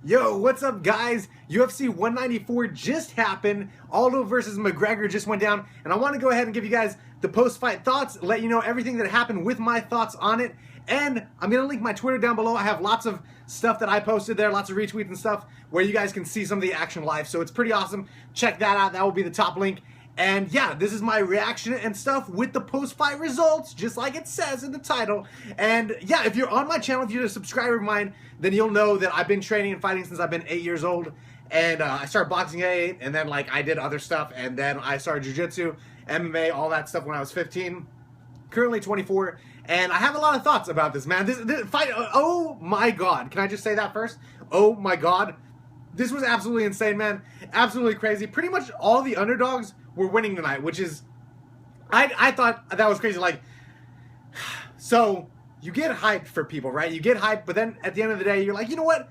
Yo, what's up guys? UFC 194 just happened. Aldo versus McGregor just went down. And I want to go ahead and give you guys the post-fight thoughts, let you know everything that happened with my thoughts on it. And I'm going to link my Twitter down below. I have lots of stuff that I posted there, lots of retweets and stuff, where you guys can see some of the action live. So it's pretty awesome. Check that out. That will be the top link. And yeah, this is my reaction and stuff with the post-fight results, just like it says in the title. And yeah, if you're on my channel, if you're a subscriber of mine, then you'll know that I've been training and fighting since I've been 8 years old. And I started boxing at 8, and then like I did other stuff, and then I started jiu-jitsu, MMA, all that stuff when I was 15. Currently 24, and I have a lot of thoughts about this, man. This fight, oh my God. Can I just say that first? Oh my God. This was absolutely insane, man. Absolutely crazy. Pretty much all the underdogs were winning tonight, which is, I thought that was crazy. Like, so you get hyped for people, right? You get hyped, but then at the end of the day, you're like, you know what?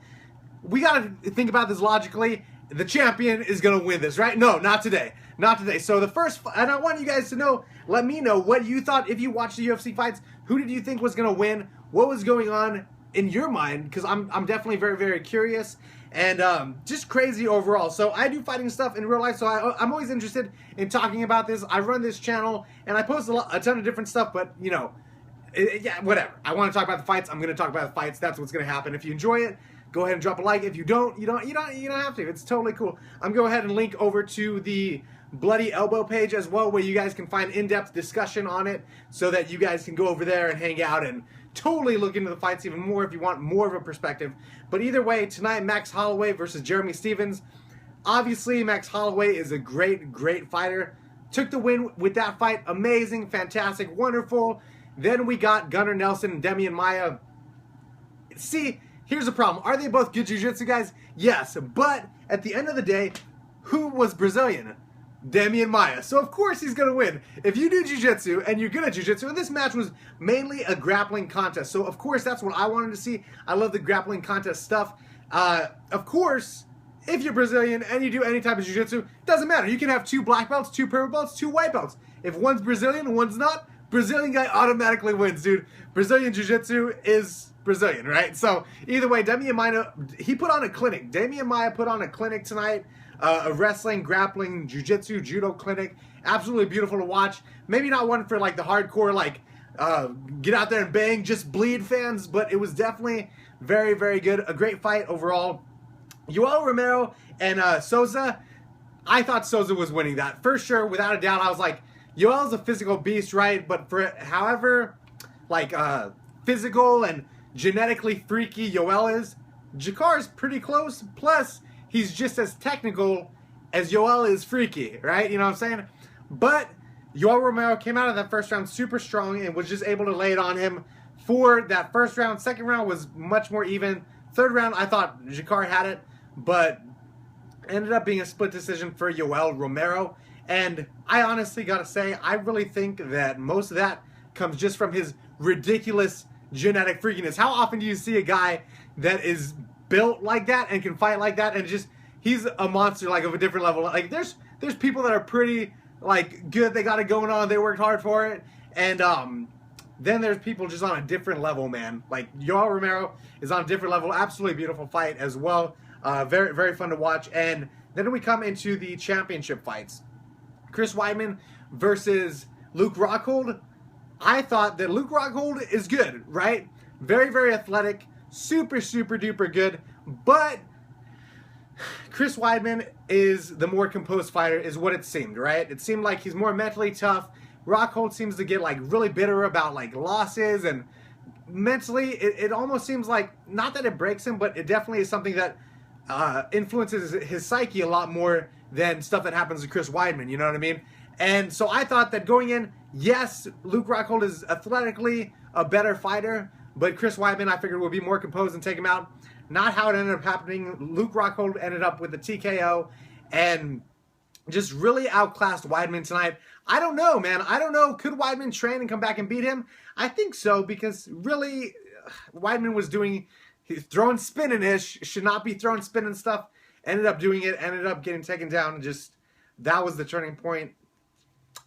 We got to think about this logically. The champion is going to win this, right? No, not today. Not today. So the first, and I want you guys to know, let me know what you thought if you watched the UFC fights. Who did you think was going to win? What was going on in your mind? Because I'm definitely very, very curious. And just crazy overall. So I do fighting stuff in real life, so I'm always interested in talking about this. I run this channel, and I post a ton of different stuff, but, you know, yeah, whatever. I want to talk about the fights. I'm going to talk about the fights. That's what's going to happen. If you enjoy it, go ahead and drop a like. If you don't, you don't have to. It's totally cool. I'm going to go ahead and link over to the Bloody Elbow page as well, where you guys can find in-depth discussion on it, so that you guys can go over there and hang out and totally look into the fights even more if you want more of a perspective. But either way, tonight, Max Holloway versus Jeremy Stephens. Obviously, Max Holloway is a great, great fighter. Took the win with that fight. Amazing, fantastic, wonderful. Then we got Gunnar Nelson and Demian Maia. See, here's the problem. Are they both good jiu-jitsu guys? Yes, but at the end of the day, who was Brazilian? Demian Maia. So of course he's going to win. If you do jiu-jitsu and you're good at jiu-jitsu, and this match was mainly a grappling contest, so of course that's what I wanted to see. I love the grappling contest stuff. Of course, if you're Brazilian and you do any type of jiu-jitsu, doesn't matter. You can have 2 black belts, 2 purple belts, 2 white belts. If one's Brazilian and one's not, Brazilian guy automatically wins, dude. Brazilian jiu-jitsu is Brazilian, right? So either way, Demian Maia, he put on a clinic. Demian Maia put on a clinic tonight. A wrestling, grappling, jiu-jitsu, judo clinic. Absolutely beautiful to watch. Maybe not one for like the hardcore, like get out there and bang, just bleed fans, but it was definitely very, very good. A great fight overall. Yoel Romero and Souza, I thought Souza was winning that. For sure, without a doubt. I was like, Yoel's a physical beast, right? But for however, like, physical and genetically freaky Yoel is, Jakar's pretty close. Plus, he's just as technical as Yoel is freaky, right? You know what I'm saying? But Yoel Romero came out of that first round super strong and was just able to lay it on him for that first round. Second round was much more even. Third round, I thought Jakar had it, but ended up being a split decision for Yoel Romero. And I honestly got to say, I really think that most of that comes just from his ridiculous genetic freakiness. How often do you see a guy that is built like that and can fight like that, and just he's a monster, like, of a different level? Like there's people that are pretty like good, they got it going on, they worked hard for it, and then there's people just on a different level, man. Like Yoel Romero is on a different level. Absolutely beautiful fight as well. Very, very fun to watch. And then we come into the championship fights. Chris Weidman versus Luke Rockhold. I thought that Luke Rockhold is good, right? Very, very athletic. Super, super duper good. But Chris Weidman is the more composed fighter, is what it seemed, right? It seemed like he's more mentally tough. Rockhold seems to get like really bitter about like losses, and mentally it almost seems like, not that it breaks him, but it definitely is something that influences his psyche a lot more than stuff that happens to Chris Weidman, you know what I mean? And so I thought that going in, yes, Luke Rockhold is athletically a better fighter, but Chris Weidman, I figured, would be more composed and take him out. Not how it ended up happening. Luke Rockhold ended up with the TKO and just really outclassed Weidman tonight. I don't know, man. I don't know. Could Weidman train and come back and beat him? I think so, because really, Weidman was doing, he's throwing spinning-ish, should not be throwing spinning stuff. Ended up doing it, ended up getting taken down, and just, that was the turning point.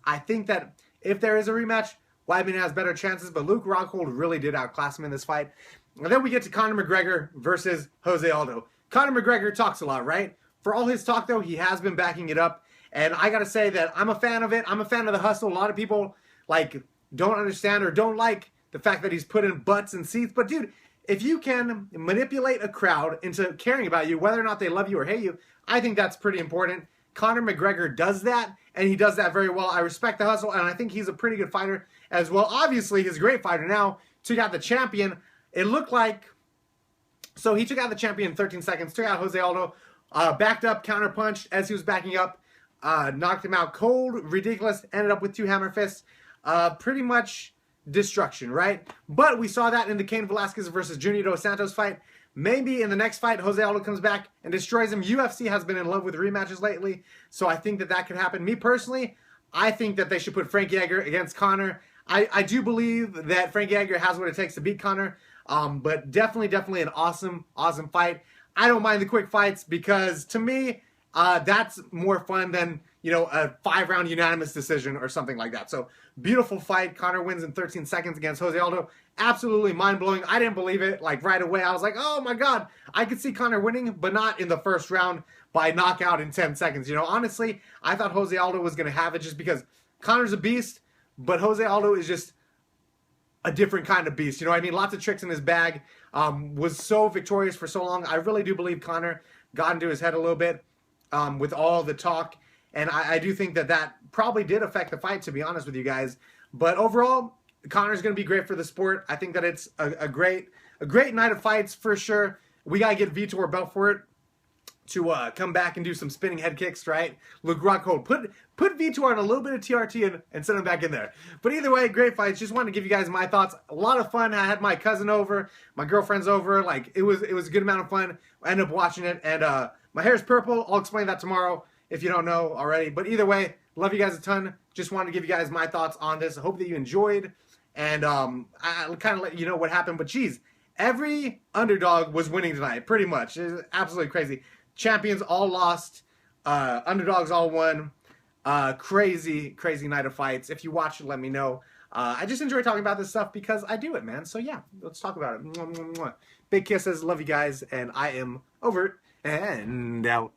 I think that if there is a rematch, Weidman has better chances, but Luke Rockhold really did outclass him in this fight. And then we get to Conor McGregor versus Jose Aldo. Conor McGregor talks a lot, right? For all his talk, though, he has been backing it up. And I got to say that I'm a fan of it. I'm a fan of the hustle. A lot of people, like, don't understand or don't like the fact that he's put in butts and seats. But, dude, if you can manipulate a crowd into caring about you, whether or not they love you or hate you, I think that's pretty important. Conor McGregor does that, and he does that very well. I respect the hustle, and I think he's a pretty good fighter as well. Obviously, he's a great fighter now. Took out the champion. It looked like... So he took out the champion in 13 seconds, took out Jose Aldo, backed up, counterpunched as he was backing up, knocked him out cold, ridiculous, ended up with 2 hammer fists. Pretty much destruction, right? But we saw that in the Cain Velasquez versus Junior Dos Santos fight. Maybe in the next fight, Jose Aldo comes back and destroys him. UFC has been in love with rematches lately, so I think that that could happen. Me personally, I think that they should put Frankie Edgar against Conor. I do believe that Frankie Edgar has what it takes to beat Conor, but definitely an awesome fight. I don't mind the quick fights because, to me, that's more fun than, you know, a 5-round unanimous decision or something like that. So, beautiful fight. Conor wins in 13 seconds against Jose Aldo. Absolutely mind-blowing. I didn't believe it, like, right away. I was like, oh, my God. I could see Conor winning, but not in the first round by knockout in 10 seconds. You know, honestly, I thought Jose Aldo was going to have it just because Conor's a beast, but Jose Aldo is just a different kind of beast. You know what I mean? Lots of tricks in his bag. Was so victorious for so long. I really do believe Conor got into his head a little bit with all the talk. And I do think that that probably did affect the fight, to be honest with you guys. But overall, Conor's going to be great for the sport. I think that it's a great night of fights for sure. We got to get Vitor Belfort to come back and do some spinning head kicks, right? Look rock cold. Put Vitor on a little bit of TRT and send him back in there. But either way, great fights. Just wanted to give you guys my thoughts. A lot of fun. I had my cousin over, my girlfriend's over. Like, it was a good amount of fun. I ended up watching it, and my hair's purple. I'll explain that tomorrow if you don't know already. But either way, love you guys a ton. Just wanted to give you guys my thoughts on this. I hope that you enjoyed, and I kind of let you know what happened. But geez, every underdog was winning tonight, pretty much. It's absolutely crazy. Champions all lost. Underdogs all won. Crazy night of fights. If you watch it, let me know. I just enjoy talking about this stuff because I do it, man. So yeah, let's talk about it. Mwah, mwah, mwah. Big kisses. Love you guys. And I am over and out.